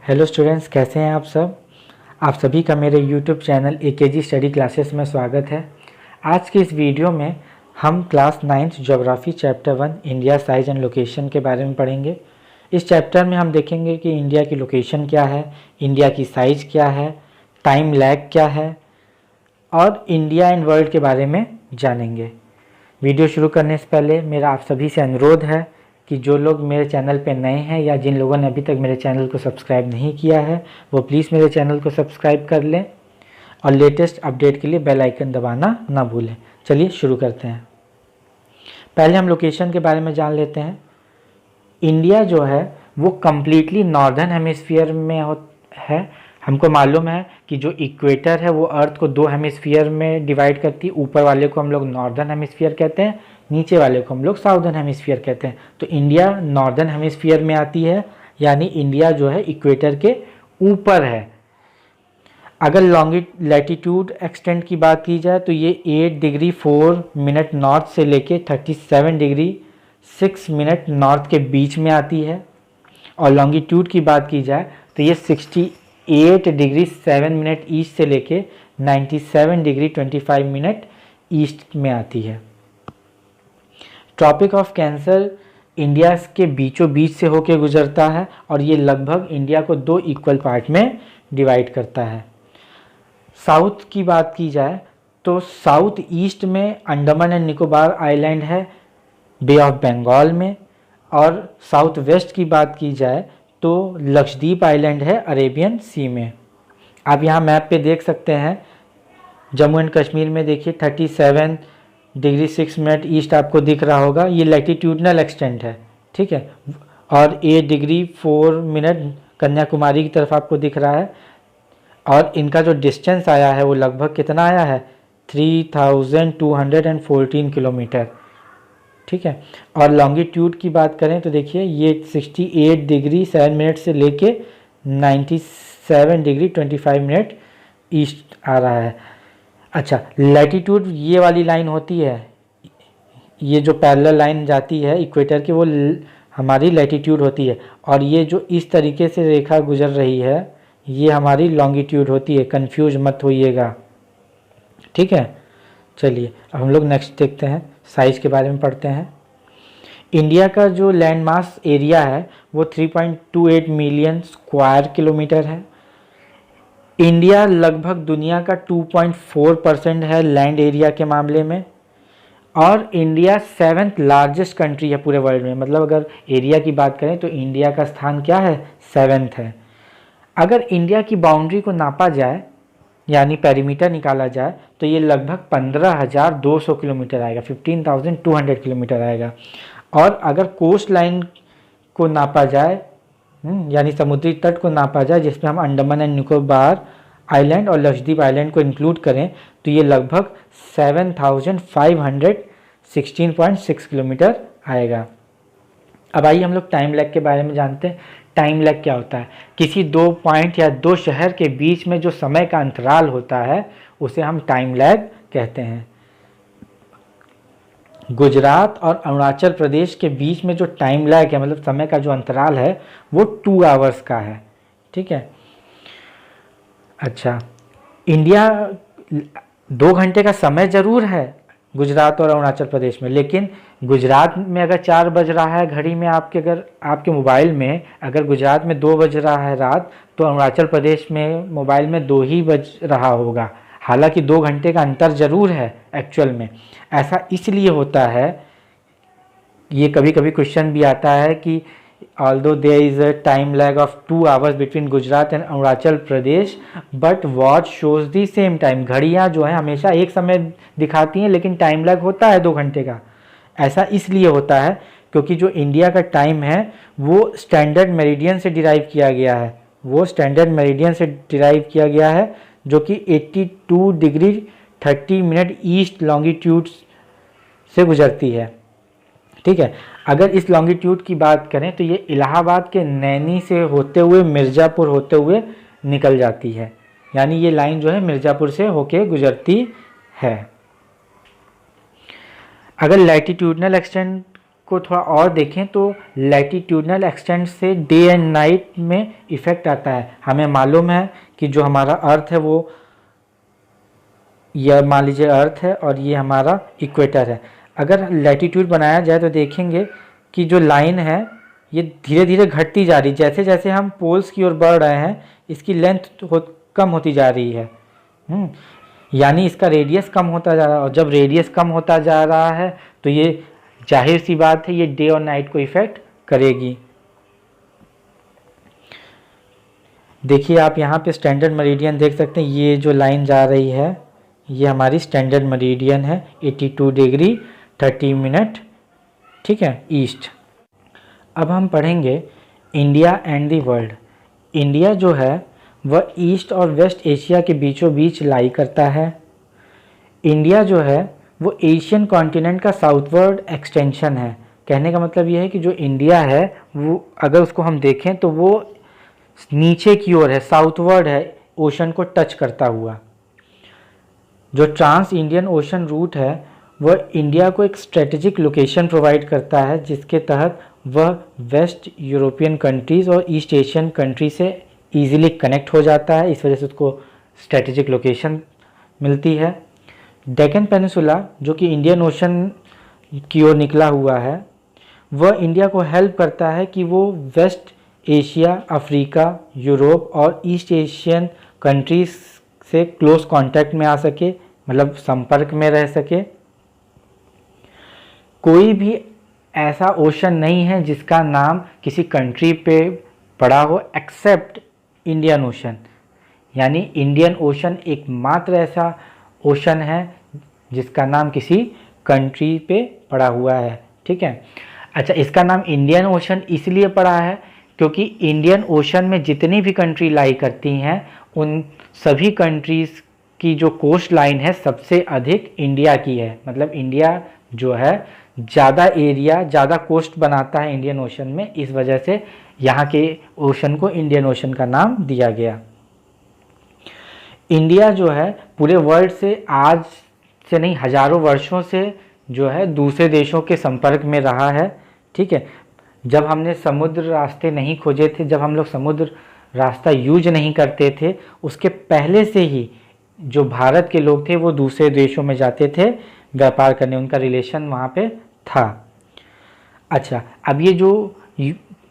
Hello students, कैसे हैं आप सब। आप सभी का मेरे YouTube channel AKG study classes में स्वागत है। आज के इस वीडियो में हम class 9th geography chapter 1 India size and location के बारे में पढ़ेंगे। इस चैप्टर में हम देखेंगे कि इंडिया की लोकेशन क्या है, इंडिया की साइज़ क्या है, टाइम लैग क्या है और इंडिया एंड वर्ल्ड के बारे में जानेंगे। वीडियो शुरू करने से पहले मेरा आप सभी से अनुरोध है कि जो लोग मेरे चैनल पे नए हैं या जिन लोगों ने अभी तक मेरे चैनल को सब्सक्राइब नहीं किया है वो प्लीज़ मेरे चैनल को सब्सक्राइब कर लें और लेटेस्ट अपडेट के लिए बेल आइकन दबाना ना भूलें। चलिए शुरू करते हैं। पहले हम लोकेशन के बारे में जान लेते हैं। इंडिया जो है वो कम्प्लीटली नॉर्दर्न हेमिस्फीयर में है। हमको मालूम है कि जो इक्वेटर है वो अर्थ को दो हेमिस्फीयर में डिवाइड करती है। ऊपर वाले को हम लोग नॉर्दर्न हेमिस्फीयर कहते हैं, नीचे वाले को हम लोग साउदर्न हेमिस्फीयर कहते हैं। तो इंडिया नॉर्दर्न हेमिस्फीयर में आती है, यानी इंडिया जो है इक्वेटर के ऊपर है। अगर लैटिट्यूड एक्सटेंट की बात की जाए तो ये 8 डिग्री 4 मिनट नॉर्थ से लेके 37 डिग्री 6 मिनट नॉर्थ के बीच में आती है। और लॉन्गिट्यूड की बात की जाए तो ये 68 डिग्री 7 मिनट ईस्ट से लेके 97 डिग्री 25 मिनट ईस्ट में आती है। ट्रॉपिक ऑफ कैंसर इंडिया के बीचों बीच से होकर गुजरता है और ये लगभग इंडिया को दो इक्वल पार्ट में डिवाइड करता है। साउथ की बात की जाए तो साउथ ईस्ट में अंडमान एंड निकोबार आइलैंड है बे ऑफ बंगाल में, और साउथ वेस्ट की बात की जाए तो लक्षद्वीप आइलैंड है अरेबियन सी में। आप यहाँ मैप पे देख सकते हैं, जम्मू एंड कश्मीर में देखिए 37 डिग्री 6 मिनट ईस्ट आपको दिख रहा होगा, ये लैटिट्यूडनल एक्सटेंट है, ठीक है। और 8 डिग्री 4 मिनट कन्याकुमारी की तरफ आपको दिख रहा है। और इनका जो डिस्टेंस आया है वो लगभग कितना आया है, 3214 किलोमीटर, ठीक है। और लॉन्गिट्यूड की बात करें तो देखिए ये 68 डिग्री 7 मिनट से लेके 97 डिग्री 25 मिनट ईस्ट आ रहा है। अच्छा, लैटिट्यूड ये वाली लाइन होती है, ये जो पैरेलल लाइन जाती है इक्वेटर की वो हमारी लैटिट्यूड होती है, और ये जो इस तरीके से रेखा गुजर रही है ये हमारी लॉन्गिट्यूड होती है। कंफ्यूज मत होइएगा, ठीक है। चलिए अब हम लोग नेक्स्ट देखते हैं, साइज़ के बारे में पढ़ते हैं। इंडिया का जो लैंड मास एरिया है वो 3.28 मिलियन स्क्वायर किलोमीटर है। इंडिया लगभग दुनिया का 2.4% है लैंड एरिया के मामले में, और इंडिया 7th लार्जेस्ट कंट्री है पूरे वर्ल्ड में। मतलब अगर एरिया की बात करें तो इंडिया का स्थान क्या है, 7th है। अगर इंडिया की बाउंड्री को नापा जाए यानी पेरीमीटर निकाला जाए तो ये लगभग 15,200 किलोमीटर आएगा, 15,200 किलोमीटर आएगा। और अगर कोस्ट लाइन को नापा जाए यानी समुद्री तट को नापा जाए जिसमें हम अंडमान एंड निकोबार आइलैंड और लक्षद्वीप आइलैंड को इंक्लूड करें तो ये लगभग 7,516.6 किलोमीटर आएगा। अब आइए हम लोग टाइम लैग के बारे में जानते हैं। टाइम लैग क्या होता है, किसी दो पॉइंट या दो शहर के बीच में जो समय का अंतराल होता है उसे हम टाइम लैग कहते हैं। गुजरात और अरुणाचल प्रदेश के बीच में जो टाइम लैग है, मतलब समय का जो अंतराल है वो 2 आवर्स का है, ठीक है। अच्छा, इंडिया 2 घंटे का समय ज़रूर है गुजरात और अरुणाचल प्रदेश में, लेकिन गुजरात में अगर 4 बज रहा है घड़ी में आपके, अगर आपके मोबाइल में अगर गुजरात में 2 बज रहा है रात, तो अरुणाचल प्रदेश में मोबाइल में 2 ही बज रहा होगा। हालांकि 2 घंटे का अंतर ज़रूर है एक्चुअल में। ऐसा इसलिए होता है, ये कभी कभी क्वेश्चन भी आता है कि although there is a time lag of 2 hours between Gujarat and Arunachal Pradesh but watch shows the same time। घड़ियाँ जो है हमेशा एक समय दिखाती हैं लेकिन टाइम लैग होता है 2 घंटे का। ऐसा इसलिए होता है क्योंकि जो इंडिया का टाइम है वो स्टैंडर्ड मेरिडियन से डिराइव किया गया है, वो स्टैंडर्ड मेरिडियन से डिराइव किया गया है जो कि 82 डिग्री 30 मिनट ईस्ट लॉन्गिट्यूड से गुजरती है, ठीक है। अगर इस लॉन्गिट्यूड की बात करें तो ये इलाहाबाद के नैनी से होते हुए मिर्ज़ापुर होते हुए निकल जाती है, यानी ये लाइन जो है मिर्ज़ापुर से होके गुजरती है। अगर लैटिट्यूडनल एक्सटेंट इसको थोड़ा और देखें तो लैटिट्यूडनल एक्सटेंट से डे एंड नाइट में इफ़ेक्ट आता है। हमें मालूम है कि जो हमारा अर्थ है वो, यह मान लीजिए अर्थ है और ये हमारा इक्वेटर है। अगर लैटिट्यूड बनाया जाए तो देखेंगे कि जो लाइन है ये धीरे धीरे घटती जा रही, जैसे जैसे हम पोल्स की ओर बढ़ रहे हैं इसकी लेंथ कम होती जा रही है। यानी इसका रेडियस कम होता जा रहा है, और जब रेडियस कम होता जा रहा है तो ये जाहिर सी बात है ये डे और नाइट को इफ़ेक्ट करेगी। देखिए आप यहाँ पे स्टैंडर्ड मेरिडियन देख सकते हैं, ये जो लाइन जा रही है ये हमारी स्टैंडर्ड मेरिडियन है 82 डिग्री 30 मिनट, ठीक है, ईस्ट। अब हम पढ़ेंगे India and the world. India जो है वह ईस्ट और वेस्ट एशिया के बीचों बीच लाई करता है। इंडिया जो है वो एशियन कॉन्टिनेंट का साउथवर्ड एक्सटेंशन है। कहने का मतलब ये है कि जो इंडिया है वो अगर उसको हम देखें तो वो नीचे की ओर है, साउथवर्ड है, ओशन को टच करता हुआ। जो ट्रांस इंडियन ओशन रूट है वह इंडिया को एक स्ट्रेटेजिक लोकेशन प्रोवाइड करता है जिसके तहत वह वेस्ट यूरोपियन कंट्रीज़ और ईस्ट एशियन कंट्री से ईजिली कनेक्ट हो जाता है। इस वजह से उसको स्ट्रेटेजिक लोकेशन मिलती है। डेक्कन पेनिनसुला जो कि इंडियन ओशन की ओर निकला हुआ है वह इंडिया को हेल्प करता है कि वो वेस्ट एशिया, अफ्रीका, यूरोप और ईस्ट एशियन कंट्रीज से क्लोज कांटेक्ट में आ सके, मतलब संपर्क में रह सके। कोई भी ऐसा ओशन नहीं है जिसका नाम किसी कंट्री पे पड़ा हो एक्सेप्ट इंडियन ओशन। यानी इंडियन ओशन एकमात्र ऐसा ओशन है जिसका नाम किसी कंट्री पे पड़ा हुआ है, ठीक है। अच्छा, इसका नाम इंडियन ओशन इसलिए पड़ा है क्योंकि इंडियन ओशन में जितनी भी कंट्री लाई करती हैं उन सभी कंट्रीज़ की जो कोस्ट लाइन है सबसे अधिक इंडिया की है। मतलब इंडिया जो है ज़्यादा एरिया, ज़्यादा कोस्ट बनाता है इंडियन ओशन में, इस वजह से यहाँ के ओशन को इंडियन ओशन का नाम दिया गया। इंडिया जो है पूरे वर्ल्ड से आज से नहीं हज़ारों वर्षों से जो है दूसरे देशों के संपर्क में रहा है, ठीक है। जब हमने समुद्र रास्ते नहीं खोजे थे, जब हम लोग समुद्र रास्ता यूज नहीं करते थे, उसके पहले से ही जो भारत के लोग थे वो दूसरे देशों में जाते थे व्यापार करने, उनका रिलेशन वहाँ पे था। अच्छा, अब ये जो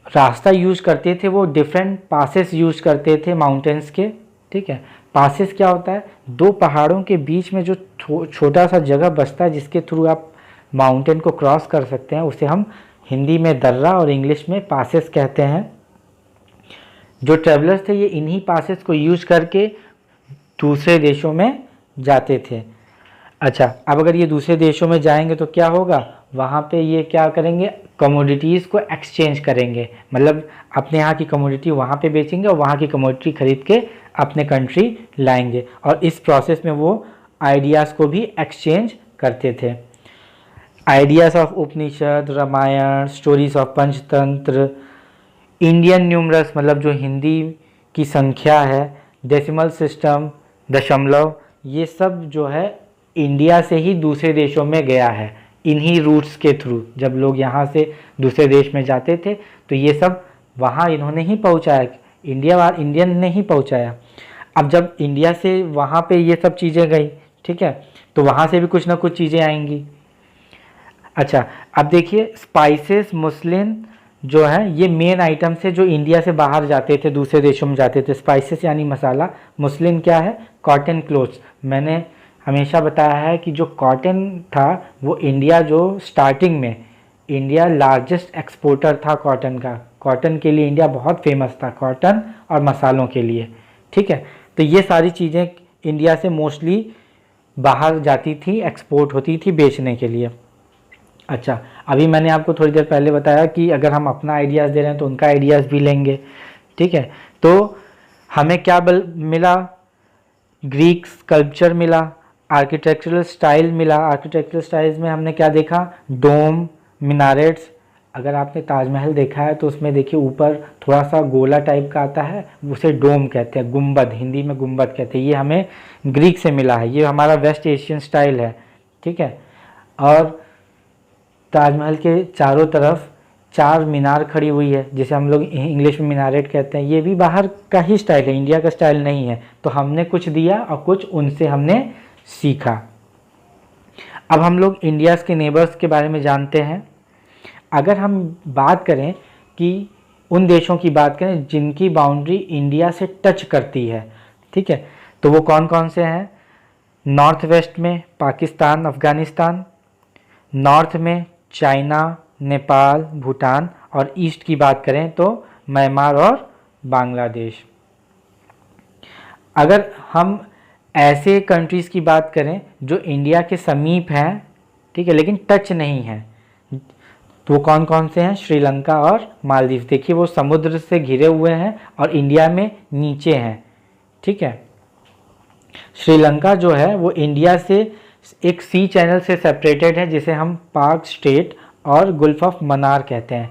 रास्ता यूज करते थे वो डिफरेंट पासेस यूज करते थे माउंटेन्स के, ठीक है। पासेस क्या होता है? दो पहाड़ों के बीच में जो छोटा सा जगह बचता है जिसके थ्रू आप माउंटेन को क्रॉस कर सकते हैं, उसे हम हिंदी में दर्रा और इंग्लिश में पासेस कहते हैं। जो ट्रैवलर्स थे ये इन्हीं पासेस को यूज करके दूसरे देशों में जाते थे। अच्छा, अब अगर ये दूसरे देशों में जाएंगे तो क्या होगा? वहाँ पे ये क्या करेंगे? कमोडिटीज़ को एक्सचेंज करेंगे, मतलब अपने यहाँ की कमोडिटी वहाँ पे बेचेंगे और वहाँ की कमोडिटी खरीद के अपने कंट्री लाएंगे, और इस प्रोसेस में वो आइडियाज़ को भी एक्सचेंज करते थे। Ideas of Upanishad, Ramayan, stories of Panchatantra, Indian numerous मतलब जो हिंदी की संख्या है, डेसिमल सिस्टम दशमलव, ये सब जो है इंडिया से ही दूसरे देशों में गया है इन्हीं रूट्स के थ्रू। जब लोग यहाँ से दूसरे देश में जाते थे तो ये सब वहाँ इन्होंने ही पहुँचाया, इंडियन ने ही पहुँचाया। अब जब इंडिया से वहाँ पे ये सब चीज़ें गई, ठीक है, तो वहाँ से भी कुछ ना कुछ चीज़ें आएंगी। अच्छा, अब देखिए स्पाइसेस, मुस्लिन जो है ये मेन आइटम से जो इंडिया से बाहर जाते थे, दूसरे देशों में जाते थे। स्पाइसेस यानी मसाला, मुस्लिन क्या है? Cotton clothes. मैंने हमेशा बताया है कि जो कॉटन था वो इंडिया जो स्टार्टिंग में इंडिया लार्जेस्ट एक्सपोर्टर था कॉटन का। कॉटन के लिए इंडिया बहुत फेमस था, कॉटन और मसालों के लिए, ठीक है। तो ये सारी चीज़ें इंडिया से मोस्टली बाहर जाती थी, एक्सपोर्ट होती थी बेचने के लिए। अच्छा, अभी मैंने आपको थोड़ी देर पहले बताया कि अगर हम अपना आइडियाज़ दे रहे हैं तो उनका आइडियाज़ भी लेंगे, ठीक है। तो हमें क्या मिला? ग्रीक स्कल्पचर मिला, आर्किटेक्चरल स्टाइल मिला। आर्किटेक्चरल स्टाइल्स में हमने क्या देखा? डोम, मिनारेट्स। अगर आपने ताजमहल देखा है तो उसमें देखिए ऊपर थोड़ा सा गोला टाइप का आता है, उसे डोम कहते हैं, गुंबद, हिंदी में गुंबद कहते हैं। ये हमें ग्रीक से मिला है, ये हमारा वेस्ट एशियन स्टाइल है, ठीक है। और ताजमहल के चारों तरफ 4 मीनार खड़ी हुई है, जिसे हम लोग इंग्लिश में मीनारेट कहते हैं। ये भी बाहर का ही स्टाइल है, इंडिया का स्टाइल नहीं है। तो हमने कुछ दिया और कुछ उनसे हमने सीखा। अब हम लोग इंडिया के नेबर्स के बारे में जानते हैं। अगर हम बात करें कि उन देशों की बात करें जिनकी बाउंड्री इंडिया से टच करती है, ठीक है, तो वो कौन कौन से हैं? नॉर्थ वेस्ट में पाकिस्तान, अफ़गानिस्तान, नॉर्थ में चाइना, नेपाल, भूटान, और ईस्ट की बात करें तो म्यांमार और बांग्लादेश। अगर हम ऐसे कंट्रीज़ की बात करें जो इंडिया के समीप हैं, ठीक है, लेकिन टच नहीं है, तो वो कौन कौन से हैं? श्रीलंका और मालदीव। देखिए वो समुद्र से घिरे हुए हैं और इंडिया में नीचे हैं, ठीक है। श्रीलंका जो है वो इंडिया से एक सी चैनल से सेपरेटेड है, जिसे हम पाक स्ट्रेट और गुल्फ ऑफ मन्नार कहते हैं।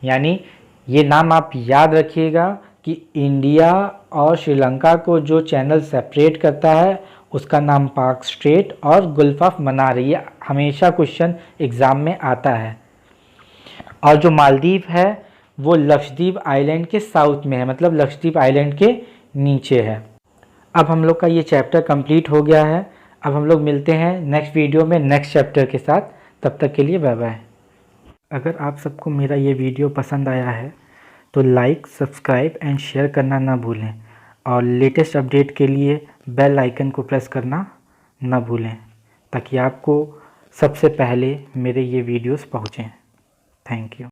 यानी ये नाम आप याद रखिएगा कि इंडिया और श्रीलंका को जो चैनल सेपरेट करता है उसका नाम पाक स्ट्रेट और गुल्फ ऑफ मन्नार है। ये हमेशा क्वेश्चन एग्ज़ाम में आता है। और जो मालदीव है वो लक्षद्वीप आइलैंड के साउथ में है, मतलब लक्षद्वीप आइलैंड के नीचे है। अब हम लोग का ये चैप्टर कंप्लीट हो गया है। अब हम लोग मिलते हैं नेक्स्ट वीडियो में नेक्स्ट चैप्टर के साथ। तब तक के लिए बाय बाय। अगर आप सबको मेरा ये वीडियो पसंद आया है तो लाइक, सब्सक्राइब एंड शेयर करना ना भूलें, और लेटेस्ट अपडेट के लिए बेल आइकन को प्रेस करना ना भूलें, ताकि आपको सबसे पहले मेरे ये वीडियोस पहुँचें। Thank you.